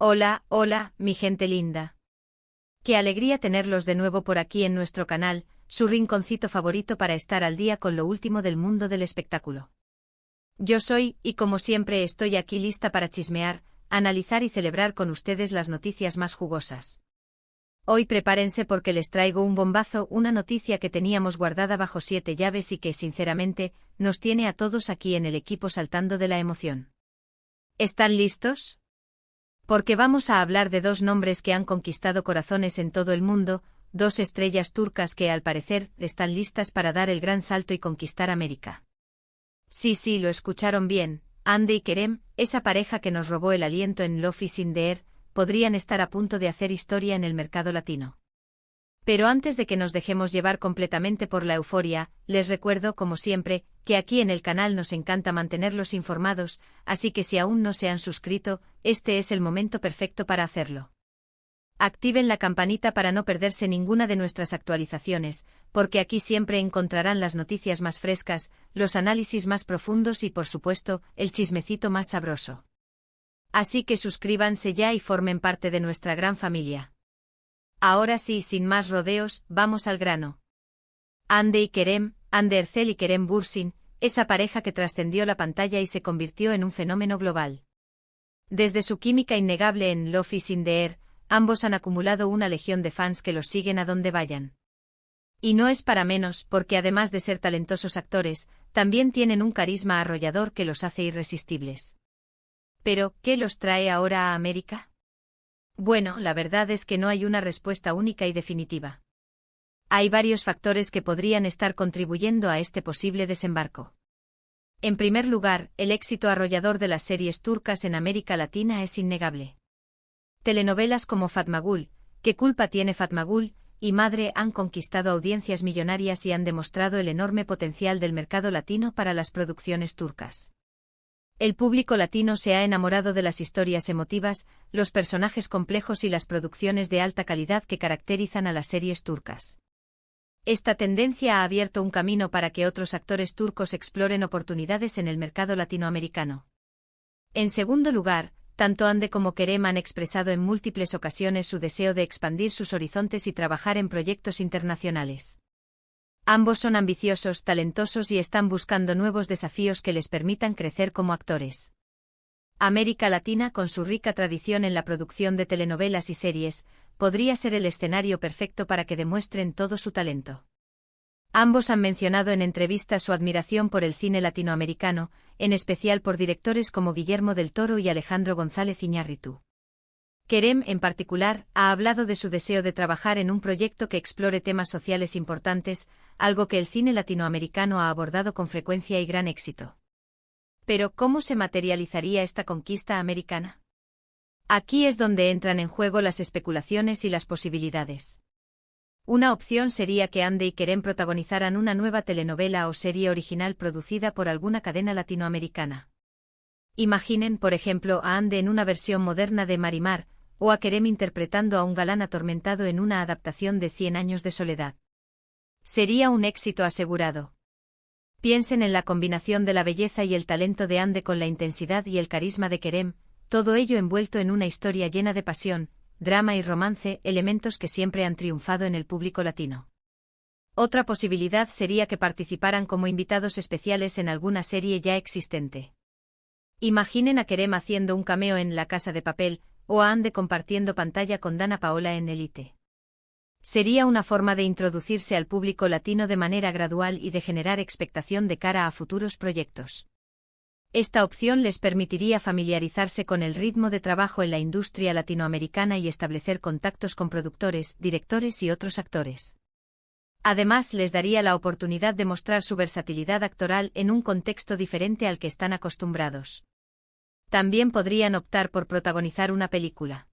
Hola, hola, mi gente linda. Qué alegría tenerlos de nuevo por aquí en nuestro canal, su rinconcito favorito para estar al día con lo último del mundo del espectáculo. Yo soy, y como siempre estoy aquí lista para chismear, analizar y celebrar con ustedes las noticias más jugosas. Hoy prepárense porque les traigo un bombazo, una noticia que teníamos guardada bajo 7 llaves y que, sinceramente, nos tiene a todos aquí en el equipo saltando de la emoción. ¿Están listos? Porque vamos a hablar de dos nombres que han conquistado corazones en todo el mundo, dos estrellas turcas que al parecer están listas para dar el gran salto y conquistar América. Sí, lo escucharon bien, Hande y Kerem, esa pareja que nos robó el aliento en Love is in the Air, podrían estar a punto de hacer historia en el mercado latino. Pero antes de que nos dejemos llevar completamente por la euforia, les recuerdo, como siempre, que aquí en el canal nos encanta mantenerlos informados, así que si aún no se han suscrito, este es el momento perfecto para hacerlo. Activen la campanita para no perderse ninguna de nuestras actualizaciones, porque aquí siempre encontrarán las noticias más frescas, los análisis más profundos y, por supuesto, el chismecito más sabroso. Así que suscríbanse ya y formen parte de nuestra gran familia. Ahora sí, sin más rodeos, vamos al grano. Hande y Kerem, Hande Erçel y Kerem Bürsin, esa pareja que trascendió la pantalla y se convirtió en un fenómeno global. Desde su química innegable en Love is in the Air, ambos han acumulado una legión de fans que los siguen a donde vayan. Y no es para menos, porque además de ser talentosos actores, también tienen un carisma arrollador que los hace irresistibles. Pero, ¿qué los trae ahora a América? Bueno, la verdad es que no hay una respuesta única y definitiva. Hay varios factores que podrían estar contribuyendo a este posible desembarco. En primer lugar, el éxito arrollador de las series turcas en América Latina es innegable. Telenovelas como Fatma Gül, ¿Qué culpa tiene Fatma Gül?, y Madre han conquistado audiencias millonarias y han demostrado el enorme potencial del mercado latino para las producciones turcas. El público latino se ha enamorado de las historias emotivas, los personajes complejos y las producciones de alta calidad que caracterizan a las series turcas. Esta tendencia ha abierto un camino para que otros actores turcos exploren oportunidades en el mercado latinoamericano. En segundo lugar, tanto Hande como Kerem han expresado en múltiples ocasiones su deseo de expandir sus horizontes y trabajar en proyectos internacionales. Ambos son ambiciosos, talentosos y están buscando nuevos desafíos que les permitan crecer como actores. América Latina, con su rica tradición en la producción de telenovelas y series, podría ser el escenario perfecto para que demuestren todo su talento. Ambos han mencionado en entrevistas su admiración por el cine latinoamericano, en especial por directores como Guillermo del Toro y Alejandro González Iñárritu. Kerem, en particular, ha hablado de su deseo de trabajar en un proyecto que explore temas sociales importantes, algo que el cine latinoamericano ha abordado con frecuencia y gran éxito. Pero, ¿cómo se materializaría esta conquista americana? Aquí es donde entran en juego las especulaciones y las posibilidades. Una opción sería que Hande y Kerem protagonizaran una nueva telenovela o serie original producida por alguna cadena latinoamericana. Imaginen, por ejemplo, a Hande en una versión moderna de Marimar, o a Kerem interpretando a un galán atormentado en una adaptación de 100 años de soledad. Sería un éxito asegurado. Piensen en la combinación de la belleza y el talento de Hande con la intensidad y el carisma de Kerem, todo ello envuelto en una historia llena de pasión, drama y romance, elementos que siempre han triunfado en el público latino. Otra posibilidad sería que participaran como invitados especiales en alguna serie ya existente. Imaginen a Kerem haciendo un cameo en La Casa de Papel, o a Hande compartiendo pantalla con Dana Paola en Elite. Sería una forma de introducirse al público latino de manera gradual y de generar expectación de cara a futuros proyectos. Esta opción les permitiría familiarizarse con el ritmo de trabajo en la industria latinoamericana y establecer contactos con productores, directores y otros actores. Además, les daría la oportunidad de mostrar su versatilidad actoral en un contexto diferente al que están acostumbrados. También podrían optar por protagonizar una película.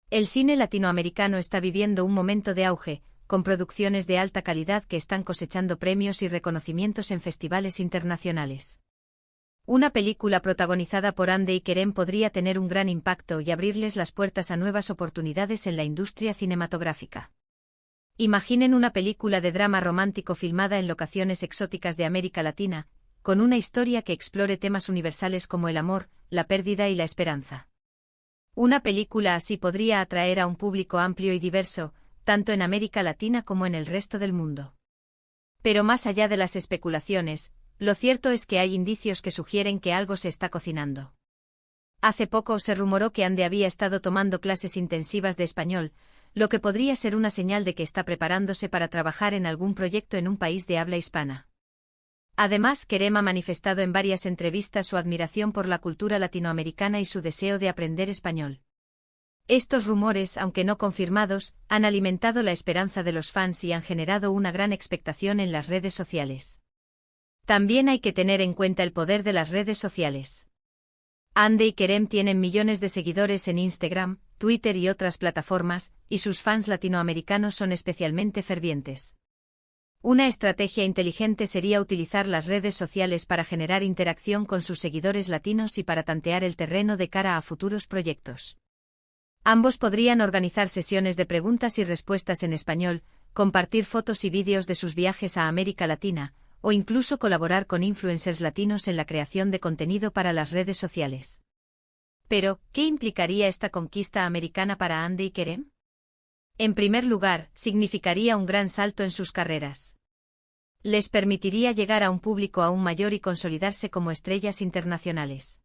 El cine latinoamericano está viviendo un momento de auge, con producciones de alta calidad que están cosechando premios y reconocimientos en festivales internacionales. Una película protagonizada por Hande y Kerem podría tener un gran impacto y abrirles las puertas a nuevas oportunidades en la industria cinematográfica. Imaginen una película de drama romántico filmada en locaciones exóticas de América Latina, con una historia que explore temas universales como el amor, la pérdida y la esperanza. Una película así podría atraer a un público amplio y diverso, tanto en América Latina como en el resto del mundo. Pero más allá de las especulaciones, lo cierto es que hay indicios que sugieren que algo se está cocinando. Hace poco se rumoró que Ande había estado tomando clases intensivas de español, lo que podría ser una señal de que está preparándose para trabajar en algún proyecto en un país de habla hispana. Además, Kerem ha manifestado en varias entrevistas su admiración por la cultura latinoamericana y su deseo de aprender español. Estos rumores, aunque no confirmados, han alimentado la esperanza de los fans y han generado una gran expectación en las redes sociales. También hay que tener en cuenta el poder de las redes sociales. Ande y Kerem tienen millones de seguidores en Instagram, Twitter y otras plataformas, y sus fans latinoamericanos son especialmente fervientes. Una estrategia inteligente sería utilizar las redes sociales para generar interacción con sus seguidores latinos y para tantear el terreno de cara a futuros proyectos. Ambos podrían organizar sesiones de preguntas y respuestas en español, compartir fotos y vídeos de sus viajes a América Latina, o incluso colaborar con influencers latinos en la creación de contenido para las redes sociales. Pero, ¿qué implicaría esta conquista americana para Ande y Kerem? En primer lugar, significaría un gran salto en sus carreras. Les permitiría llegar a un público aún mayor y consolidarse como estrellas internacionales.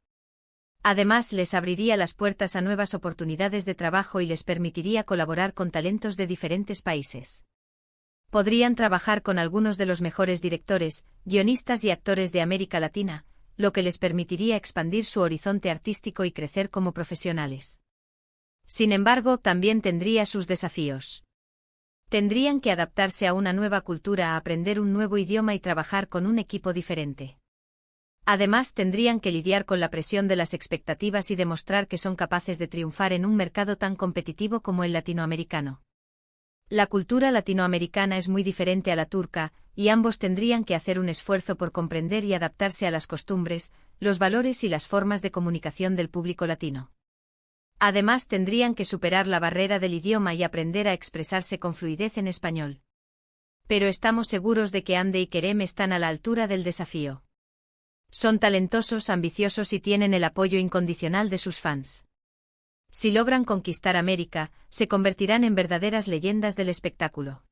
Además, les abriría las puertas a nuevas oportunidades de trabajo y les permitiría colaborar con talentos de diferentes países. Podrían trabajar con algunos de los mejores directores, guionistas y actores de América Latina, lo que les permitiría expandir su horizonte artístico y crecer como profesionales. Sin embargo, también tendría sus desafíos. Tendrían que adaptarse a una nueva cultura, aprender un nuevo idioma y trabajar con un equipo diferente. Además, tendrían que lidiar con la presión de las expectativas y demostrar que son capaces de triunfar en un mercado tan competitivo como el latinoamericano. La cultura latinoamericana es muy diferente a la turca, y ambos tendrían que hacer un esfuerzo por comprender y adaptarse a las costumbres, los valores y las formas de comunicación del público latino. Además, tendrían que superar la barrera del idioma y aprender a expresarse con fluidez en español. Pero estamos seguros de que Ande y Kerem están a la altura del desafío. Son talentosos, ambiciosos y tienen el apoyo incondicional de sus fans. Si logran conquistar América, se convertirán en verdaderas leyendas del espectáculo.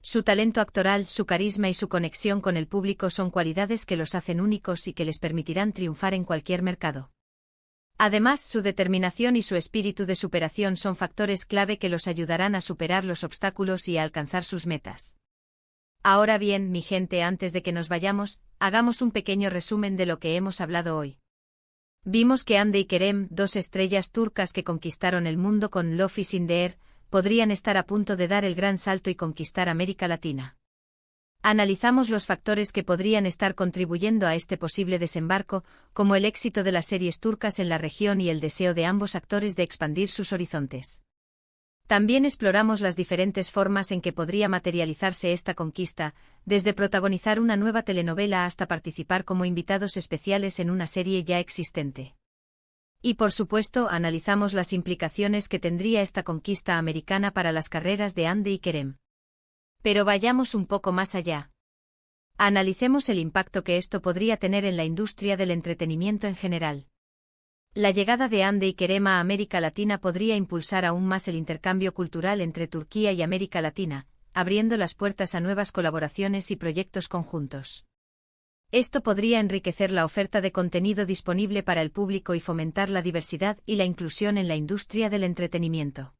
Su talento actoral, su carisma y su conexión con el público son cualidades que los hacen únicos y que les permitirán triunfar en cualquier mercado. Además, su determinación y su espíritu de superación son factores clave que los ayudarán a superar los obstáculos y a alcanzar sus metas. Ahora bien, mi gente, antes de que nos vayamos, hagamos un pequeño resumen de lo que hemos hablado hoy. Vimos que Ande y Kerem, dos estrellas turcas que conquistaron el mundo con Love is in the Air, podrían estar a punto de dar el gran salto y conquistar América Latina. Analizamos los factores que podrían estar contribuyendo a este posible desembarco, como el éxito de las series turcas en la región y el deseo de ambos actores de expandir sus horizontes. También exploramos las diferentes formas en que podría materializarse esta conquista, desde protagonizar una nueva telenovela hasta participar como invitados especiales en una serie ya existente. Y por supuesto, analizamos las implicaciones que tendría esta conquista americana para las carreras de Ande y Kerem. Pero vayamos un poco más allá. Analicemos el impacto que esto podría tener en la industria del entretenimiento en general. La llegada de Ande y Kerem a América Latina podría impulsar aún más el intercambio cultural entre Turquía y América Latina, abriendo las puertas a nuevas colaboraciones y proyectos conjuntos. Esto podría enriquecer la oferta de contenido disponible para el público y fomentar la diversidad y la inclusión en la industria del entretenimiento.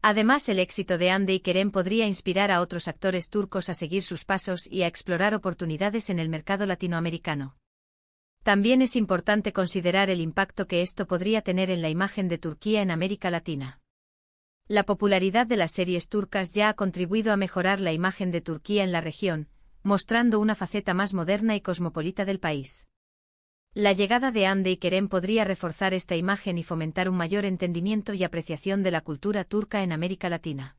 Además, el éxito de Ande y Kerem podría inspirar a otros actores turcos a seguir sus pasos y a explorar oportunidades en el mercado latinoamericano. También es importante considerar el impacto que esto podría tener en la imagen de Turquía en América Latina. La popularidad de las series turcas ya ha contribuido a mejorar la imagen de Turquía en la región, mostrando una faceta más moderna y cosmopolita del país. La llegada de Ande y Kerem podría reforzar esta imagen y fomentar un mayor entendimiento y apreciación de la cultura turca en América Latina.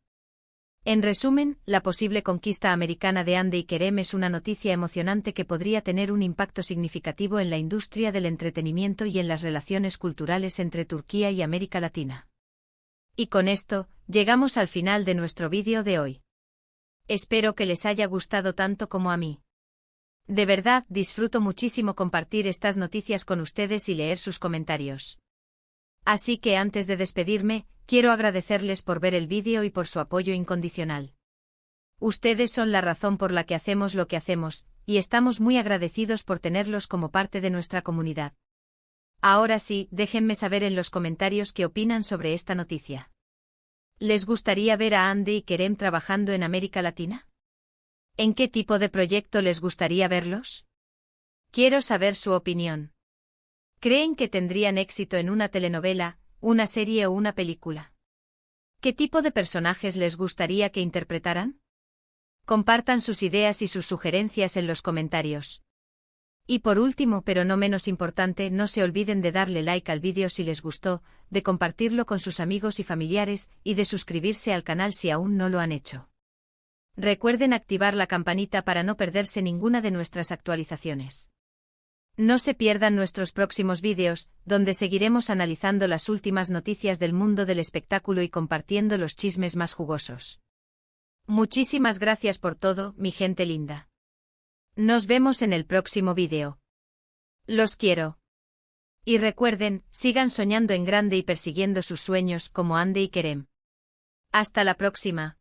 En resumen, la posible conquista americana de Ande y Kerem es una noticia emocionante que podría tener un impacto significativo en la industria del entretenimiento y en las relaciones culturales entre Turquía y América Latina. Y con esto, llegamos al final de nuestro vídeo de hoy. Espero que les haya gustado tanto como a mí. De verdad, disfruto muchísimo compartir estas noticias con ustedes y leer sus comentarios. Así que antes de despedirme, quiero agradecerles por ver el vídeo y por su apoyo incondicional. Ustedes son la razón por la que hacemos lo que hacemos, y estamos muy agradecidos por tenerlos como parte de nuestra comunidad. Ahora sí, déjenme saber en los comentarios qué opinan sobre esta noticia. ¿Les gustaría ver a Andy y Kerem trabajando en América Latina? ¿En qué tipo de proyecto les gustaría verlos? Quiero saber su opinión. ¿Creen que tendrían éxito en una telenovela, una serie o una película? ¿Qué tipo de personajes les gustaría que interpretaran? Compartan sus ideas y sus sugerencias en los comentarios. Y por último, pero no menos importante, no se olviden de darle like al vídeo si les gustó, de compartirlo con sus amigos y familiares, y de suscribirse al canal si aún no lo han hecho. Recuerden activar la campanita para no perderse ninguna de nuestras actualizaciones. No se pierdan nuestros próximos vídeos, donde seguiremos analizando las últimas noticias del mundo del espectáculo y compartiendo los chismes más jugosos. Muchísimas gracias por todo, mi gente linda. Nos vemos en el próximo vídeo. Los quiero. Y recuerden, sigan soñando en grande y persiguiendo sus sueños como Andy y Kerem. Hasta la próxima.